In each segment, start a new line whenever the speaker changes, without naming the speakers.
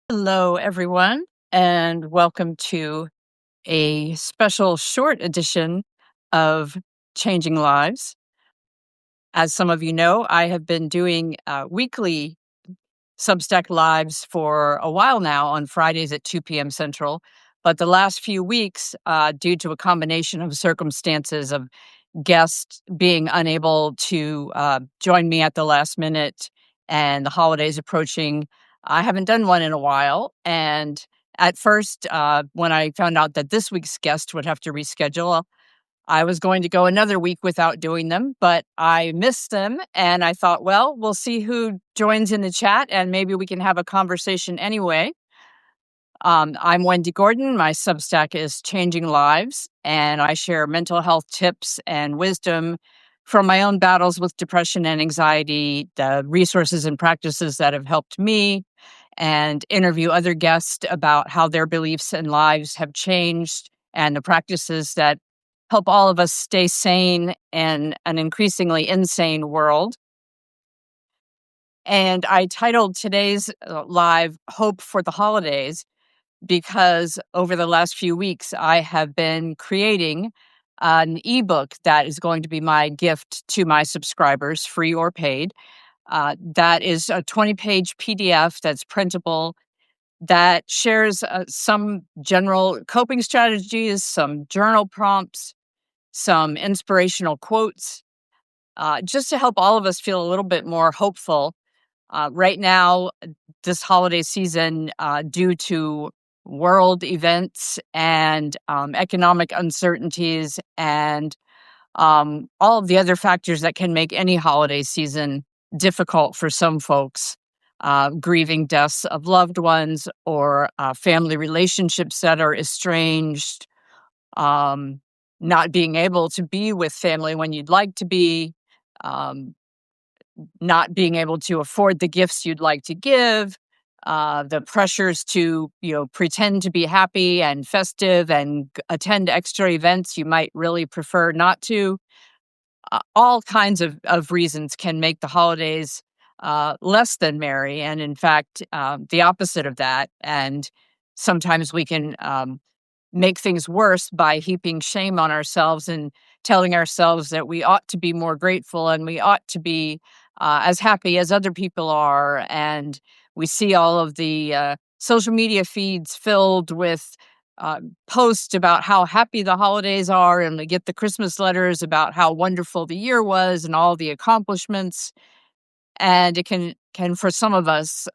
Hello, everyone, and welcome to a special short edition of Changing Lives. As some of you know, I have been doing weekly Substack Lives for a while now on Fridays at 2 p.m. Central. But the last few weeks, due to a combination of circumstances of guests being unable to join me at the last minute and the holidays approaching, I haven't done one in a while. And at first, when I found out that this week's guest would have to reschedule, I was going to go another week without doing them, but I missed them. And I thought, well, we'll see who joins in the chat and maybe we can have a conversation anyway. I'm Wendy Gordon. My Substack is Changing Lives, and I share mental health tips and wisdom from my own battles with depression and anxiety, the resources and practices that have helped me, and interview other guests about how their beliefs and lives have changed and the practices that help all of us stay sane in an increasingly insane world. And I titled today's live Hope for the Holidays because over the last few weeks, I have been creating an ebook that is going to be my gift to my subscribers, free or paid. That is a 20-page PDF that's printable that shares some general coping strategies, some journal prompts, some inspirational quotes, just to help all of us feel a little bit more hopeful. Right now, this holiday season, due to world events and economic uncertainties and all of the other factors that can make any holiday season difficult for some folks, grieving deaths of loved ones or family relationships that are estranged, um, not being able to be with family when you'd like to be. Um, Not being able to afford the gifts you'd like to give, the pressures to, pretend to be happy and festive and attend extra events you might really prefer not to. All kinds of reasons can make the holidays less than merry, and in fact, the opposite of that. And sometimes we can make things worse by heaping shame on ourselves and telling ourselves that we ought to be more grateful and we ought to be as happy as other people are. And we see all of the social media feeds filled with posts about how happy the holidays are, and we get the Christmas letters about how wonderful the year was and all the accomplishments. And it can for some of us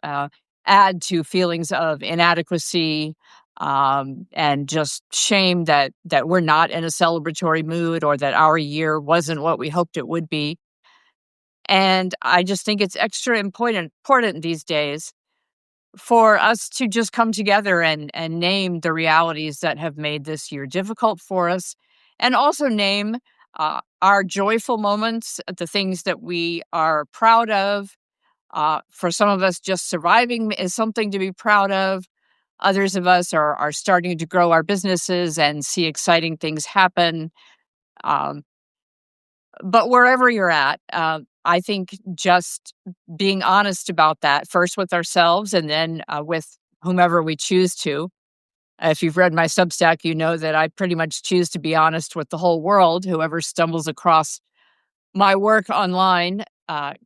add to feelings of inadequacy, and just shame that we're not in a celebratory mood or that our year wasn't what we hoped it would be. And I just think it's extra important these days for us to just come together and name the realities that have made this year difficult for us, and also name our joyful moments, the things that we are proud of. For some of us, just surviving is something to be proud of. Others of us are starting to grow our businesses and see exciting things happen. Um, but wherever you're at, I think just being honest about that, first with ourselves and then with whomever we choose to. If you've read my Substack, you know that I pretty much choose to be honest with the whole world. Whoever stumbles across my work online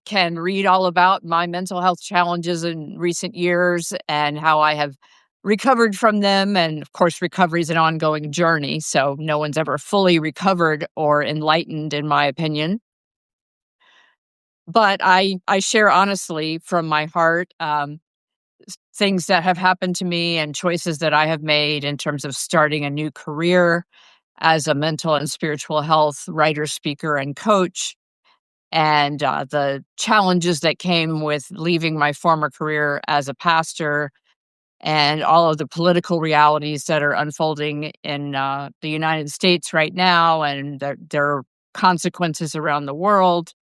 can read all about my mental health challenges in recent years and how I have recovered from them. And of course, recovery is an ongoing journey. So no one's ever fully recovered or enlightened, in my opinion. But I share honestly from my heart things that have happened to me and choices that I have made in terms of starting a new career as a mental and spiritual health writer, speaker, and coach, and the challenges that came with leaving my former career as a pastor, and all of the political realities that are unfolding in the United States right now, and their consequences around the world.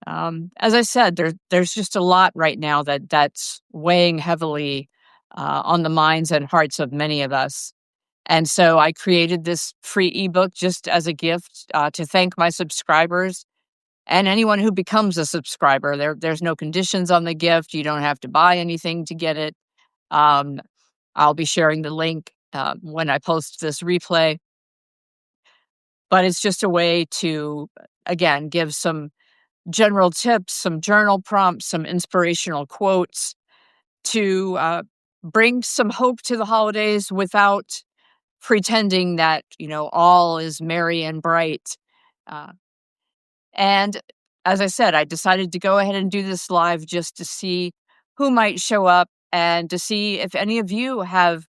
As I said, there's just a lot right now that's weighing heavily on the minds and hearts of many of us. And so I created this free ebook just as a gift to thank my subscribers and anyone who becomes a subscriber. There's no conditions on the gift. You don't have to buy anything to get it. Um, I'll be sharing the link when I post this replay, but it's just a way to, again, give some general tips, some journal prompts, some inspirational quotes to bring some hope to the holidays without pretending that, all is merry and bright. Uh, and as I said, I decided to go ahead and do this live just to see who might show up and to see if any of you have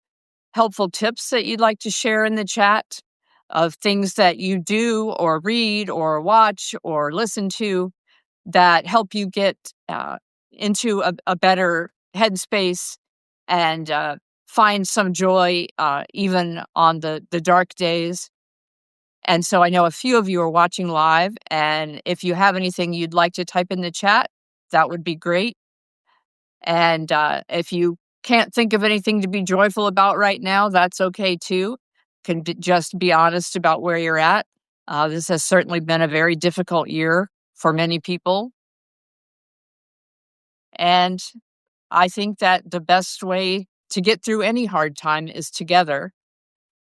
helpful tips that you'd like to share in the chat of things that you do or read or watch or listen to that help you get into a better headspace and find some joy even on the dark days. And so I know a few of you are watching live, and if you have anything you'd like to type in the chat, that would be great. And if you can't think of anything to be joyful about right now, that's okay too. Just be honest about where you're at. This has certainly been a very difficult year for many people. And I think that the best way to get through any hard time is together.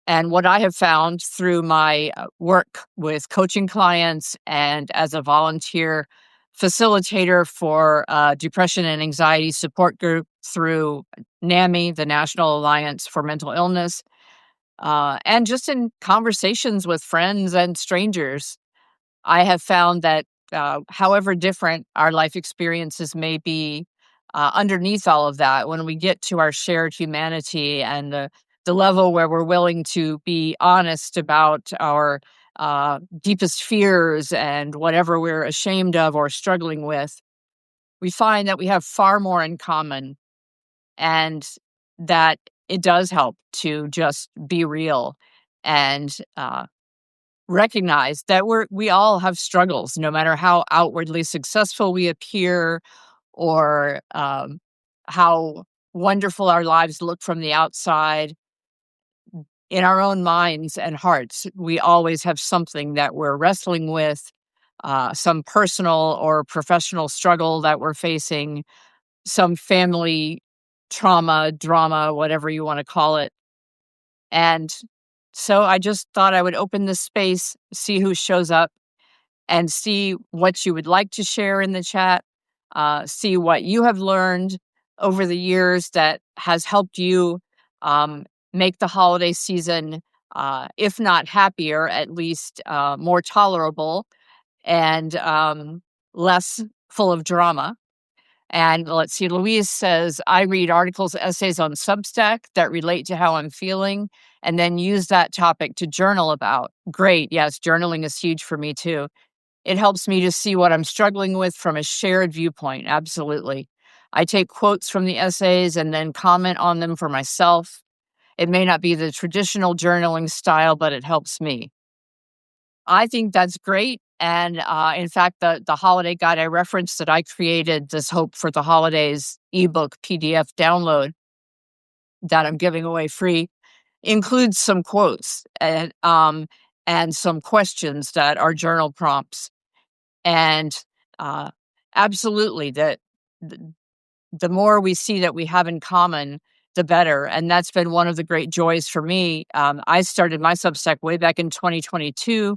And what I have found through my work with coaching clients and as a volunteer facilitator for depression and anxiety support group through NAMI, the National Alliance for Mental Illness, and just in conversations with friends and strangers, I have found that however different our life experiences may be, underneath all of that, when we get to our shared humanity and the level where we're willing to be honest about our deepest fears and whatever we're ashamed of or struggling with, we find that we have far more in common and that it does help to just be real and recognize that we all have struggles, no matter how outwardly successful we appear or how wonderful our lives look from the outside. In our own minds and hearts, we always have something that we're wrestling with, some personal or professional struggle that we're facing, some family trauma, drama, whatever you want to call it. And so I just thought I would open this space, see who shows up, and see what you would like to share in the chat, see what you have learned over the years that has helped you um, make the holiday season, if not happier, at least more tolerable and less full of drama. And let's see, Louise says, I read articles, essays on Substack that relate to how I'm feeling and then use that topic to journal about. Great. Yes, journaling is huge for me too. It helps me to see what I'm struggling with from a shared viewpoint. Absolutely. I take quotes from the essays and then comment on them for myself. It may not be the traditional journaling style, but it helps me. I think that's great. And in fact, the holiday guide I referenced that I created, this Hope for the Holidays ebook PDF download that I'm giving away free, includes some quotes and some questions that are journal prompts. And absolutely, that the more we see that we have in common, the better. And that's been one of the great joys for me. I started my Substack way back in 2022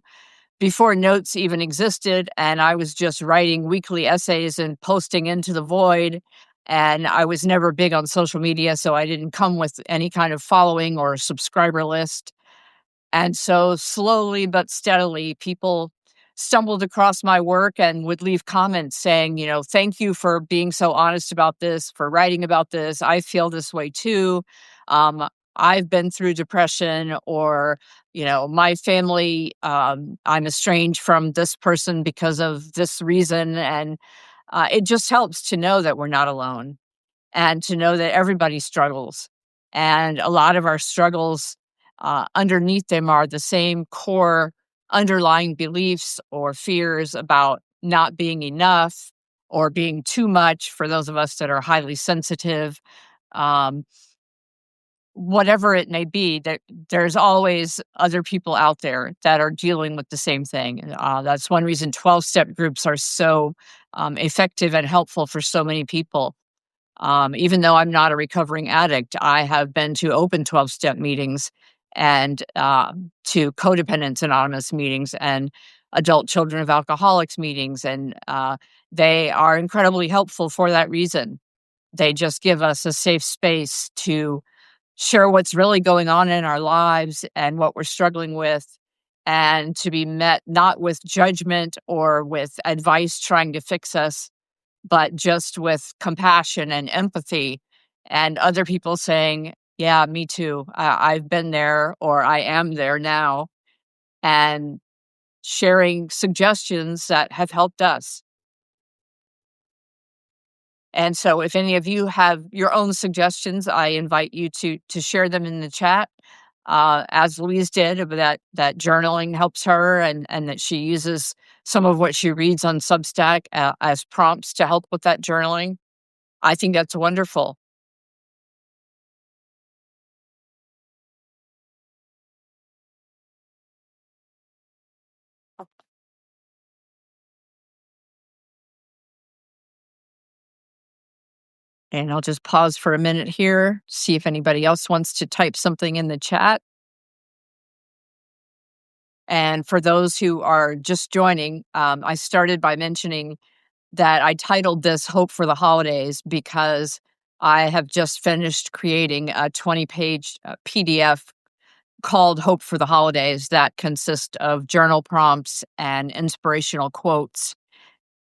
before notes even existed. And I was just writing weekly essays and posting into the void. And I was never big on social media, so I didn't come with any kind of following or subscriber list. And so slowly but steadily, people stumbled across my work and would leave comments saying, thank you for being so honest about this, for writing about this. I feel this way too. I've been through depression, or, my family, I'm estranged from this person because of this reason. And it just helps to know that we're not alone and to know that everybody struggles. And a lot of our struggles, underneath them, are the same core underlying beliefs or fears about not being enough or being too much for those of us that are highly sensitive. Um, Whatever it may be, that there's always other people out there that are dealing with the same thing. That's one reason 12-step groups are so effective and helpful for so many people. Even though I'm not a recovering addict, I have been to open 12-step meetings and to Codependence Anonymous meetings and adult children of alcoholics meetings. And they are incredibly helpful for that reason. They just give us a safe space to share what's really going on in our lives and what we're struggling with, and to be met not with judgment or with advice trying to fix us, but just with compassion and empathy, and other people saying, yeah, me too. I've been there, or I am there now, and sharing suggestions that have helped us. And so if any of you have your own suggestions, I invite you to share them in the chat. As Louise did, that journaling helps her, and that she uses some of what she reads on Substack as prompts to help with that journaling. I think that's wonderful. And I'll just pause for a minute here, see if anybody else wants to type something in the chat. And for those who are just joining, I started by mentioning that I titled this Hope for the Holidays because I have just finished creating a 20-page PDF called Hope for the Holidays that consists of journal prompts and inspirational quotes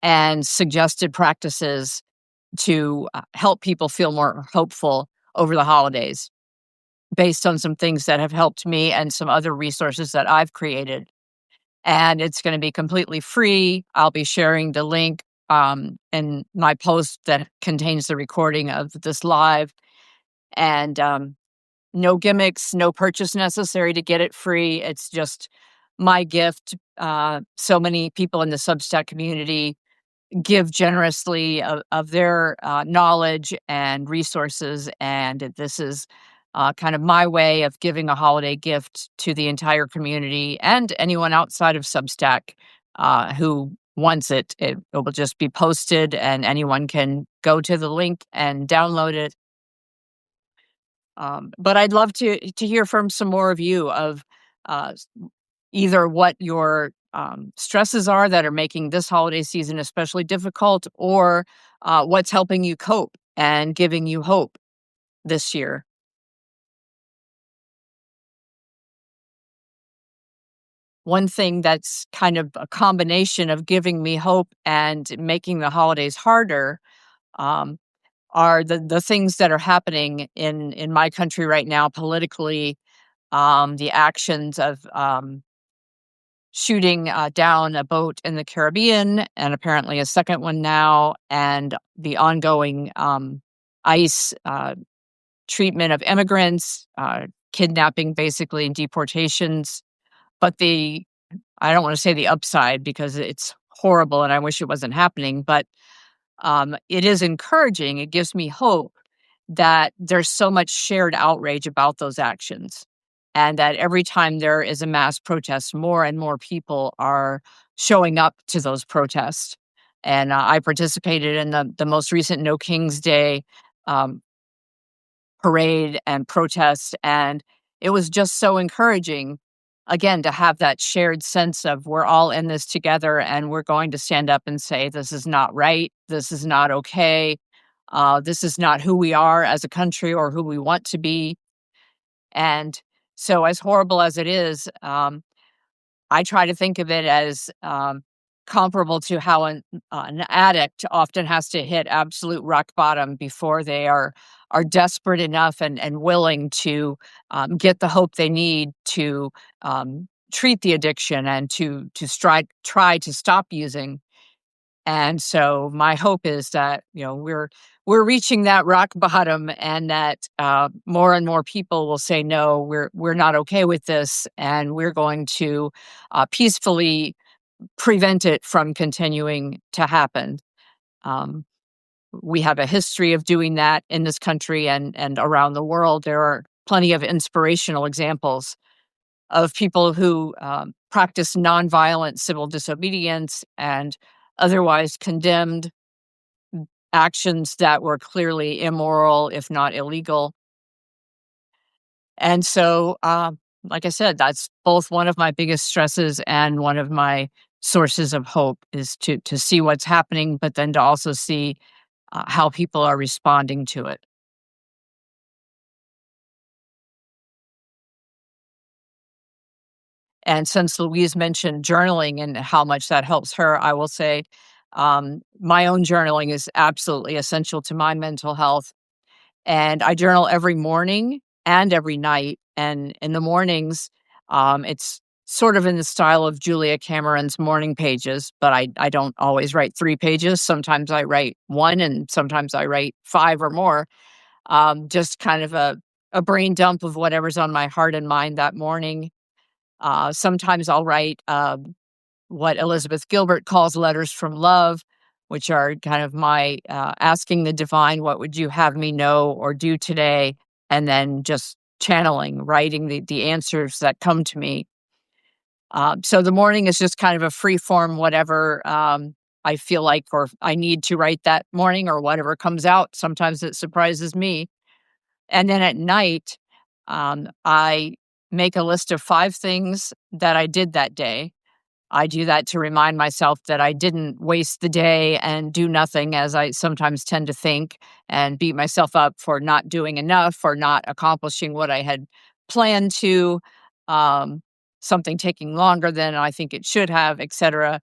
and suggested practices to help people feel more hopeful over the holidays, based on some things that have helped me and some other resources that I've created. And it's going to be completely free. I'll be sharing the link in my post that contains the recording of this live. And no gimmicks, no purchase necessary to get it free. It's just my gift. So many people in the Substack community give generously of their knowledge and resources, and this is kind of my way of giving a holiday gift to the entire community and anyone outside of Substack who wants it. It will just be posted, and anyone can go to the link and download it. But I'd love to hear from some more of you of uh, either what your stresses are that are making this holiday season especially difficult, or what's helping you cope and giving you hope this year. One thing that's kind of a combination of giving me hope and making the holidays harder um, are the things that are happening in my country right now politically. The actions of shooting down a boat in the Caribbean, and apparently a second one now, and the ongoing ICE treatment of immigrants, kidnapping basically, and deportations. But I don't want to say the upside because it's horrible and I wish it wasn't happening, but it is encouraging. It gives me hope that there's so much shared outrage about those actions, and that every time there is a mass protest, more and more people are showing up to those protests. And I participated in the most recent No King's Day um, parade and protest, and it was just so encouraging, again, to have that shared sense of we're all in this together, and we're going to stand up and say, this is not right, this is not okay, this is not who we are as a country or who we want to be. And so, as horrible as it is, I try to think of it as comparable to how an addict often has to hit absolute rock bottom before they are desperate enough and willing to get the hope they need to treat the addiction and to try to stop using. And so my hope is that, we're reaching that rock bottom, and that more and more people will say, no, we're not okay with this, and we're going to peacefully prevent it from continuing to happen. Um, we have a history of doing that in this country and around the world. There are plenty of inspirational examples of people who practice nonviolent civil disobedience and otherwise condemned actions that were clearly immoral, if not illegal. And so, like I said, that's both one of my biggest stresses and one of my sources of hope is to see what's happening, but then to also see how people are responding to it. And since Louise mentioned journaling and how much that helps her, I will say my own journaling is absolutely essential to my mental health. And I journal every morning and every night. And in the mornings, it's sort of in the style of Julia Cameron's morning pages, but I don't always write 3 pages. Sometimes I write one, and sometimes I write five or more. Just kind of a brain dump of whatever's on my heart and mind that morning. Sometimes I'll write what Elizabeth Gilbert calls letters from love, which are kind of my asking the divine, what would you have me know or do today? And then just channeling, writing the answers that come to me. So the morning is just kind of a free form, whatever I feel like or I need to write that morning or whatever comes out. Sometimes it surprises me. And then at night, I make a list of 5 things that I did that day. I do that to remind myself that I didn't waste the day and do nothing, as I sometimes tend to think, and beat myself up for not doing enough or not accomplishing what I had planned to, um, something taking longer than I think it should have, etc.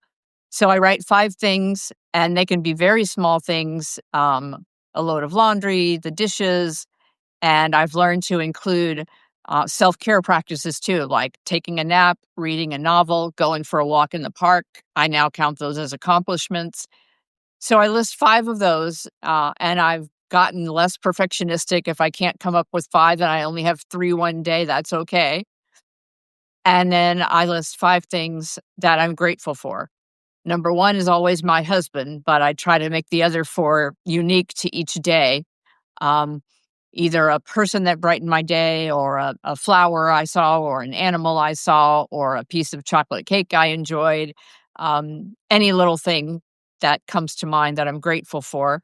So I write 5 things, and they can be very small things, a load of laundry, the dishes, and I've learned to include self care practices too, like taking a nap, reading a novel, going for a walk in the park. I now count those as accomplishments. So I list 5 of those, and I've gotten less perfectionistic. If I can't come up with 5 and I only have 3 one day, that's okay. And then I list 5 things that I'm grateful for. Number one is always my husband, but I try to make the other 4 unique to each day. Um, Either a person that brightened my day, or a flower I saw, or an animal I saw, or a piece of chocolate cake I enjoyed. Any little thing that comes to mind that I'm grateful for.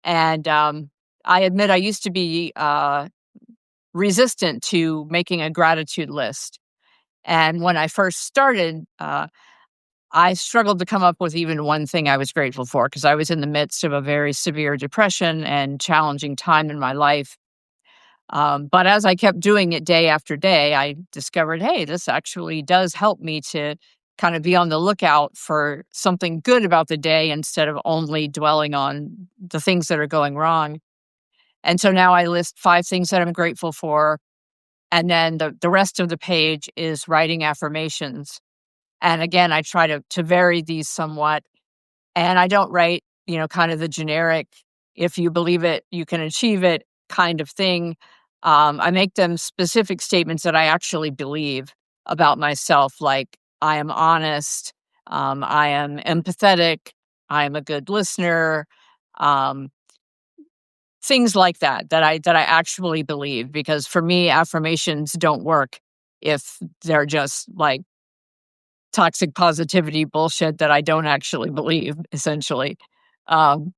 And I admit I used to be resistant to making a gratitude list. And when I first started, I struggled to come up with even one thing I was grateful for because I was in the midst of a very severe depression and challenging time in my life. But as I kept doing it day after day, I discovered, hey, this actually does help me to kind of be on the lookout for something good about the day instead of only dwelling on the things that are going wrong. And so now I list 5 things that I'm grateful for. And then the rest of the page is writing affirmations. And again, I try to vary these somewhat. And I don't write, kind of the generic, if you believe it, you can achieve it kind of thing. I make them specific statements that I actually believe about myself, like I am honest, I am empathetic, I am a good listener, um, things like that I actually believe. Because for me, affirmations don't work if they're just like toxic positivity bullshit that I don't actually believe, essentially. Um,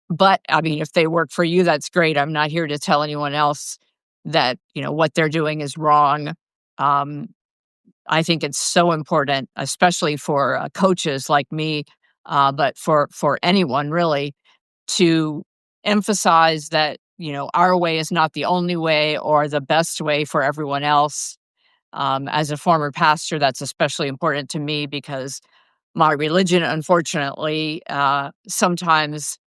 but I mean, if they work for you, that's great. I'm not here to tell anyone else that, what they're doing is wrong. Um, I think it's so important, especially for coaches like me, but for anyone really, to emphasize that, our way is not the only way or the best way for everyone else. As a former pastor, that's especially important to me because my religion, unfortunately, sometimes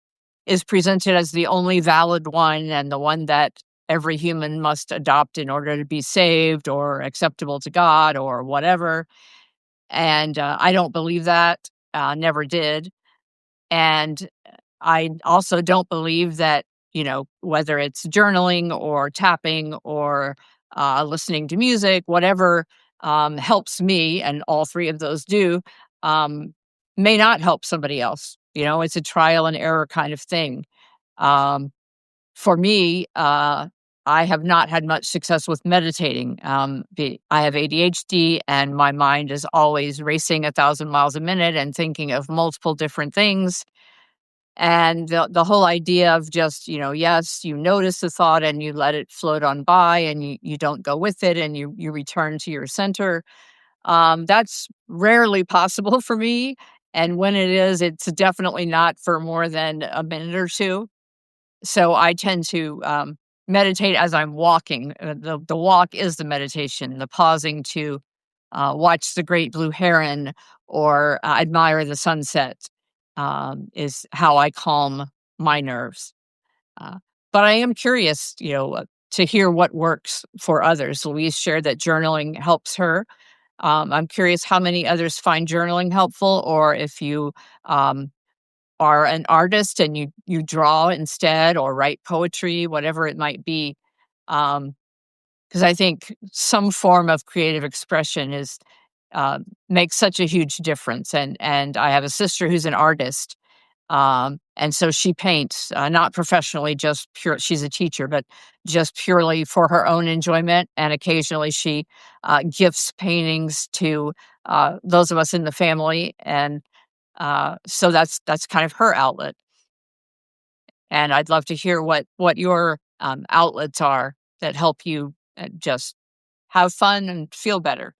is presented as the only valid one and the one that every human must adopt in order to be saved or acceptable to God or whatever. And I don't believe that, never did. And I also don't believe that, whether it's journaling or tapping or listening to music, whatever helps me, and all 3 of those do, um, may not help somebody else. It's a trial and error kind of thing. Um, for me, I have not had much success with meditating. I have ADHD, and my mind is always racing 1,000 miles a minute and thinking of multiple different things. And the whole idea of just, yes, you notice the thought and you let it float on by and you don't go with it and you return to your center. That's rarely possible for me. And when it is, it's definitely not for more than a minute or two. So I tend to meditate as I'm walking. The walk is the meditation, the pausing to watch the great blue heron or admire the sunset is how I calm my nerves. Uh, but I am curious, to hear what works for others. Louise shared that journaling helps her. I'm curious how many others find journaling helpful, or if you um, are an artist and you draw instead or write poetry, whatever it might be. Um, because I think some form of creative expression is uh, makes such a huge difference. And I have a sister who's an artist, and so she paints not professionally, just pure. She's a teacher, but just purely for her own enjoyment. And occasionally she gifts paintings to those of us in the family, and so that's kind of her outlet. And I'd love to hear what your outlets are that help you just have fun and feel better.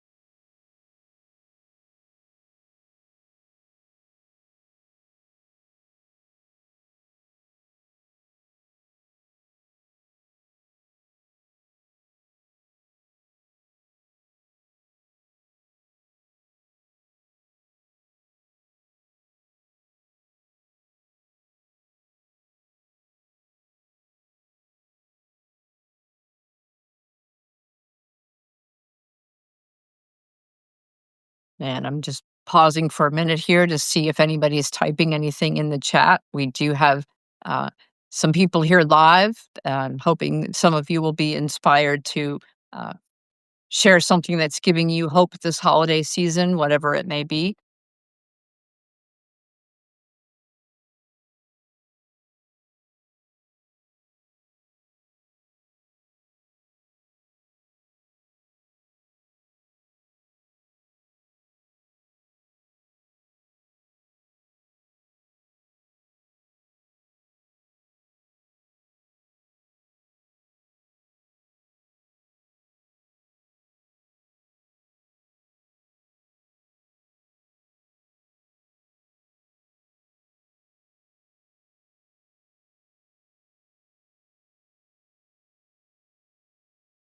And I'm just pausing for a minute here to see if anybody's typing anything in the chat. We do have uh, some people here live. I'm hoping some of you will be inspired to uh, share something that's giving you hope this holiday season, whatever it may be.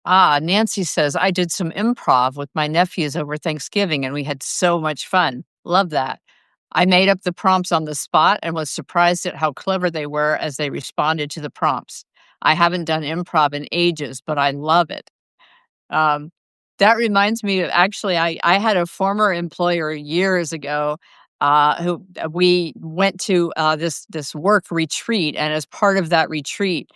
Nancy says, I did some improv with my nephews over Thanksgiving and we had so much fun. Love that. I made up the prompts on the spot and was surprised at how clever they were as they responded to the prompts. I haven't done improv in ages, but I love it. Um, that reminds me of actually, I had a former employer years ago who we went to this work retreat, and as part of that retreat,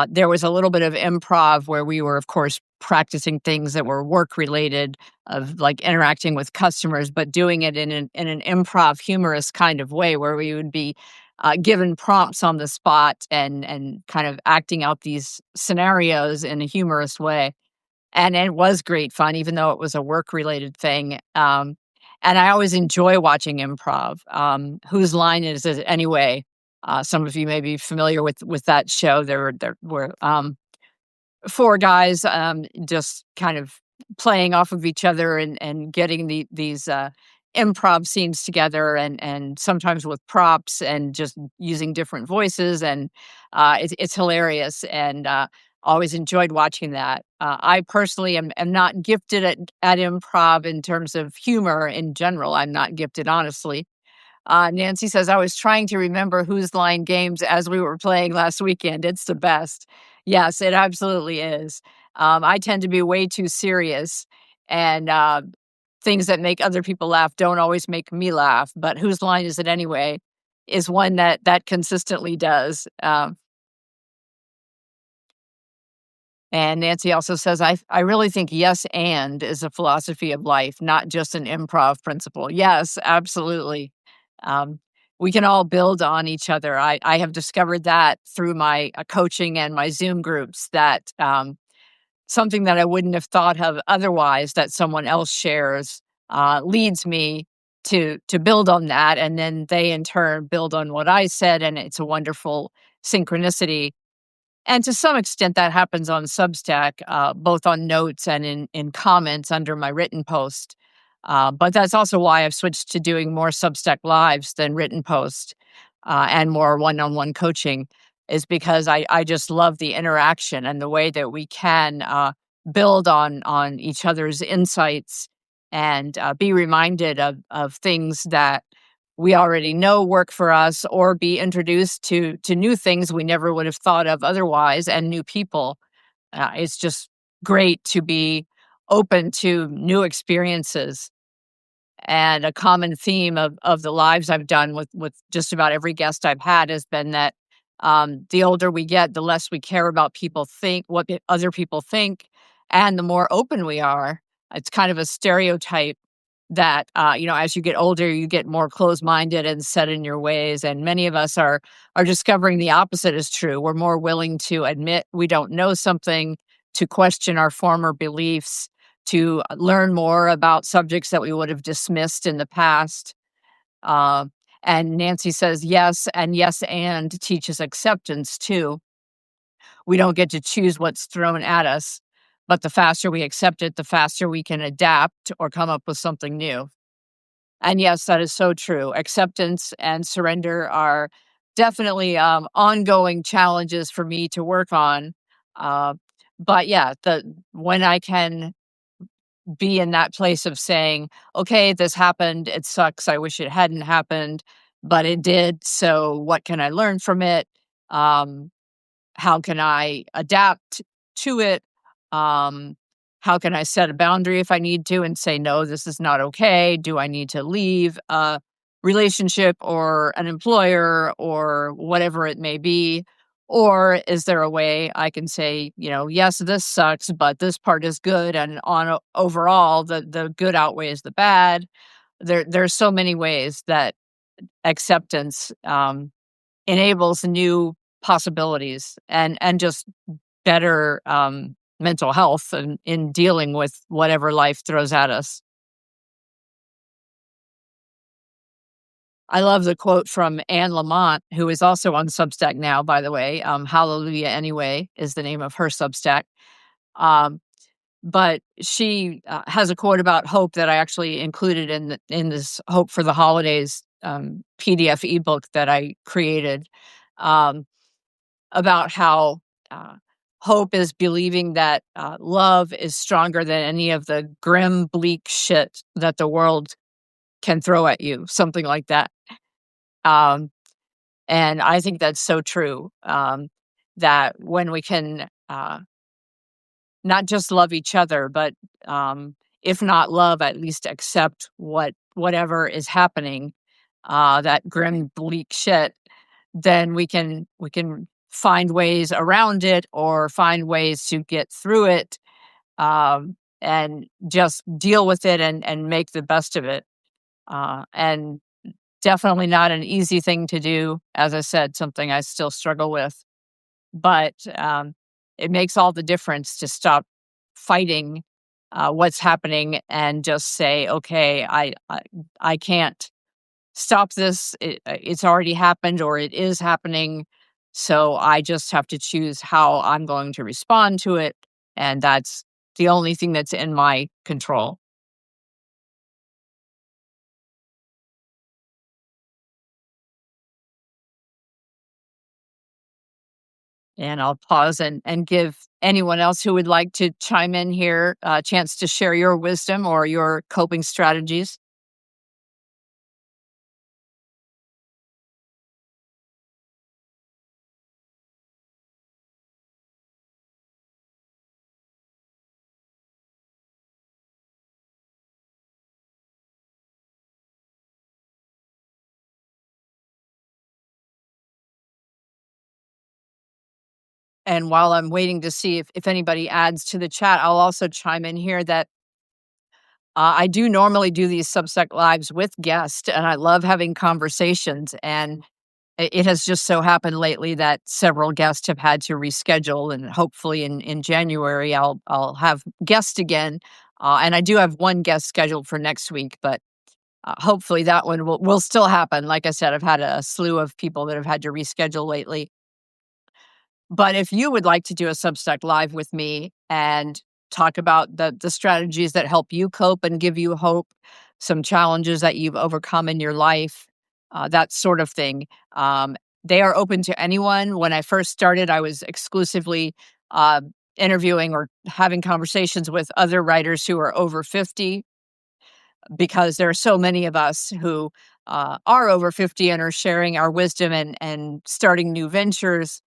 there was a little bit of improv where we were, of course, practicing things that were work related, of like interacting with customers, but doing it in an improv, humorous kind of way, where we would be given prompts on the spot and kind of acting out these scenarios in a humorous way, and it was great fun, even though it was a work-related thing, and I always enjoy watching improv. Whose Line Is It Anyway? Some of you may be familiar with that show. There were 4 guys, just kind of playing off of each other and getting these, improv scenes together and sometimes with props and just using different voices, and, it's hilarious, and, always enjoyed watching that. I personally am not gifted at improv in terms of humor in general. I'm not gifted, honestly. Nancy says, I was trying to remember Whose Line games as we were playing last weekend. It's the best. Yes, it absolutely is. I tend to be way too serious, and things that make other people laugh don't always make me laugh. But Whose Line Is It Anyway? Is one that consistently does. And Nancy also says, I really think yes and is a philosophy of life, not just an improv principle. Yes, absolutely. Um, we can all build on each other. I have discovered that through my coaching and my Zoom groups, that something that I wouldn't have thought of otherwise that someone else shares leads me to build on that, and then they in turn build on what I said, and it's a wonderful synchronicity. And to some extent, that happens on Substack, both on notes and in comments under my written post. But that's also why I've switched to doing more Substack lives than written posts, and more one-on-one coaching, is because I just love the interaction and the way that we can build on each other's insights, and be reminded of things that we already know work for us, or be introduced to new things we never would have thought of otherwise, and new people. It's just great to be open to new experiences. And a common theme of the lives I've done with just about every guest I've had has been that, the older we get, the less we care about other people think, and the more open we are. It's kind of a stereotype that, as you get older, you get more closed-minded and set in your ways. And many of us are discovering the opposite is true. We're more willing to admit we don't know something, to question our former beliefs, to learn more about subjects that we would have dismissed in the past. Uh, and Nancy says yes, and yes, and teaches acceptance too. We don't get to choose what's thrown at us, but the faster we accept it, the faster we can adapt or come up with something new. And yes, that is so true. Acceptance and surrender are definitely ongoing challenges for me to work on. Uh, but yeah, the when I can be in that place of saying, okay, this happened. It sucks. I wish it hadn't happened, but it did. So what can I learn from it? Um, how can I adapt to it? Um, how can I set a boundary if I need to and say, no, this is not okay? Do I need to leave a relationship or an employer or whatever it may be? Or is there a way I can say, yes, this sucks, but this part is good, and overall, the good outweighs the bad. There's so many ways that acceptance enables new possibilities, and just better mental health in dealing with whatever life throws at us. I love the quote from Anne Lamott, who is also on Substack now, by the way. Hallelujah Anyway is the name of her Substack. Um, but she has a quote about hope that I actually included in this Hope for the Holidays PDF ebook that I created. Um, about how uh, hope is believing that love is stronger than any of the grim, bleak shit that the world can throw at you, something like that. Um, and I think that's so true. That when we can not just love each other, but if not love, at least accept whatever is happening, that grim, bleak shit, then we can find ways around it, or find ways to get through it, and just deal with it, and make the best of it. And definitely not an easy thing to do. As I said, something I still struggle with, but it makes all the difference to stop fighting what's happening and just say, okay, I can't stop this. It's already happened, or it is happening. So I just have to choose how I'm going to respond to it. And that's the only thing that's in my control. And I'll pause and give anyone else who would like to chime in here a chance to share your wisdom or your coping strategies. And while I'm waiting to see if anybody adds to the chat, I'll also chime in here that I do normally do these Substack lives with guests, and I love having conversations. And it has just so happened lately that several guests have had to reschedule, and hopefully in January I'll have guests again. And I do have one guest scheduled for next week, but hopefully that one will still happen. Like I said, I've had a slew of people that have had to reschedule lately. But if you would like to do a Substack Live with me and talk about the strategies that help you cope and give you hope, some challenges that you've overcome in your life, that sort of thing, um, they are open to anyone. When I first started, I was exclusively uh, interviewing or having conversations with other writers who are over 50, because there are so many of us who are over 50 and are sharing our wisdom and starting new ventures.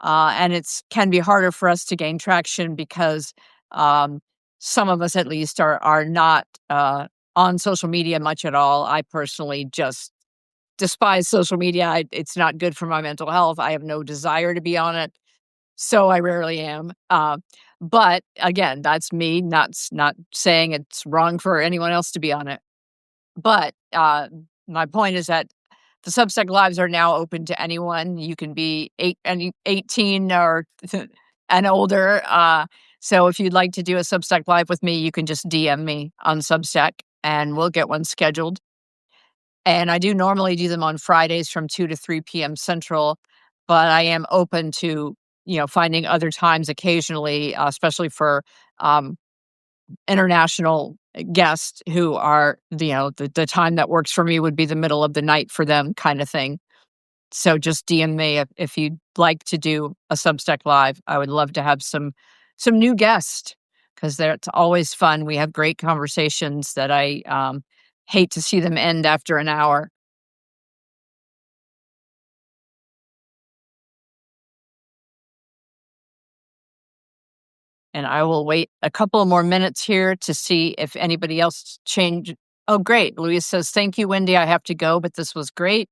And it's can be harder for us to gain traction because um, some of us, at least, are not on social media much at all. I personally just despise social media. It's not good for my mental health. I have no desire to be on it, so I rarely am. But again, that's me. Not saying it's wrong for anyone else to be on it. But my point is that the Substack Lives are now open to anyone. You can be 18 or and older. So if you'd like to do a Substack Live with me, you can just DM me on Substack and we'll get one scheduled. And I do normally do them on Fridays from 2 to 3 p.m. Central, but I am open to, finding other times occasionally, especially for um, international guests who are, the time that works for me would be the middle of the night for them, kind of thing. So just DM me if you'd like to do a Substack Live. I would love to have some new guests because it's always fun. We have great conversations that I hate to see them end after an hour. And I will wait a couple of more minutes here to see if anybody else change. Oh, great. Louise says, "Thank you, Wendy. I have to go, but this was great."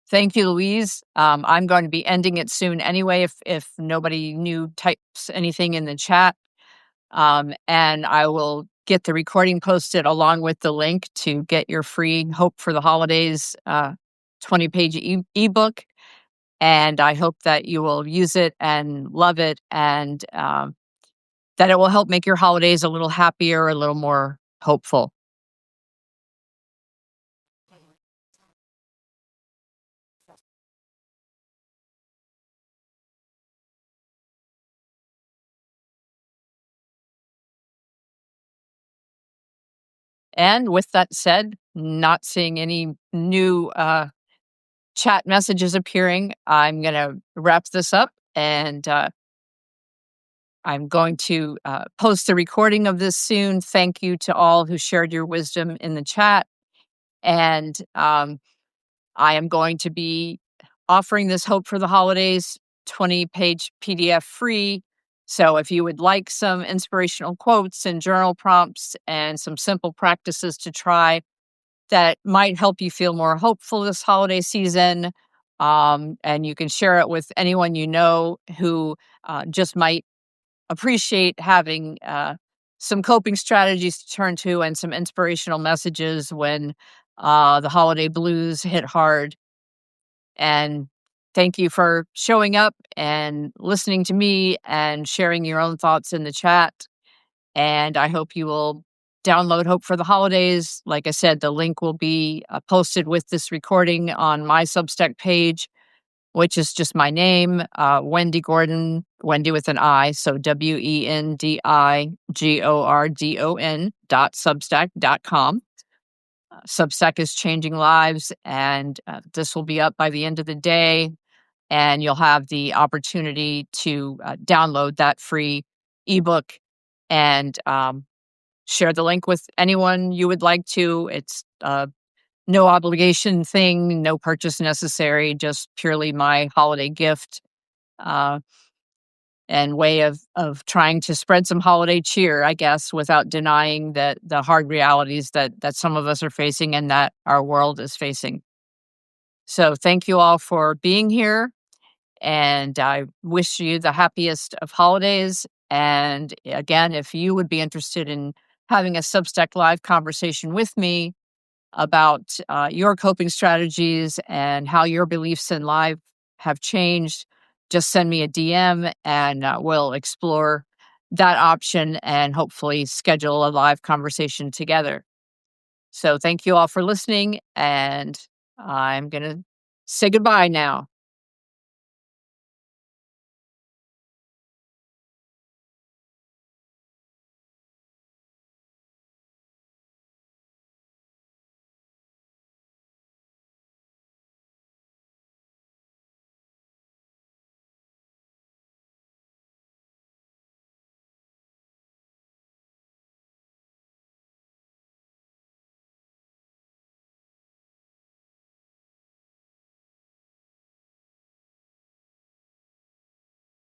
Thank you, Louise. I'm going to be ending it soon anyway, if nobody new types anything in the chat. And I will get the recording posted along with the link to get your free Hope for the Holidays 20-page ebook. And I hope that you will use it and love it, and that it will help make your holidays a little happier, a little more hopeful. And with that said, not seeing any new chat messages appearing, I'm going to wrap this up, and I'm going to post the recording of this soon. Thank you to all who shared your wisdom in the chat. And I am going to be offering this Hope for the Holidays 20-page PDF free. So if you would like some inspirational quotes and journal prompts and some simple practices to try that might help you feel more hopeful this holiday season, and you can share it with anyone you know who just might appreciate having some coping strategies to turn to and some inspirational messages when the holiday blues hit hard. And thank you for showing up and listening to me and sharing your own thoughts in the chat. And I hope you will download Hope for the Holidays. Like I said, the link will be posted with this recording on my Substack page, which is just my name, Wendy Gordon, Wendy with an I, so WendiGordon.substack.com. Substack is changing lives, and this will be up by the end of the day, and you'll have the opportunity to download that free ebook and share the link with anyone you would like to. It's no obligation thing, no purchase necessary, just purely my holiday gift uh, and way of trying to spread some holiday cheer, I guess, without denying that the hard realities that some of us are facing and that our world is facing. So thank you all for being here, and I wish you the happiest of holidays. And again, if you would be interested in having a Substack Live conversation with me about your coping strategies and how your beliefs in life have changed, just send me a DM and we'll explore that option and hopefully schedule a live conversation together. So thank you all for listening, and I'm going to say goodbye now.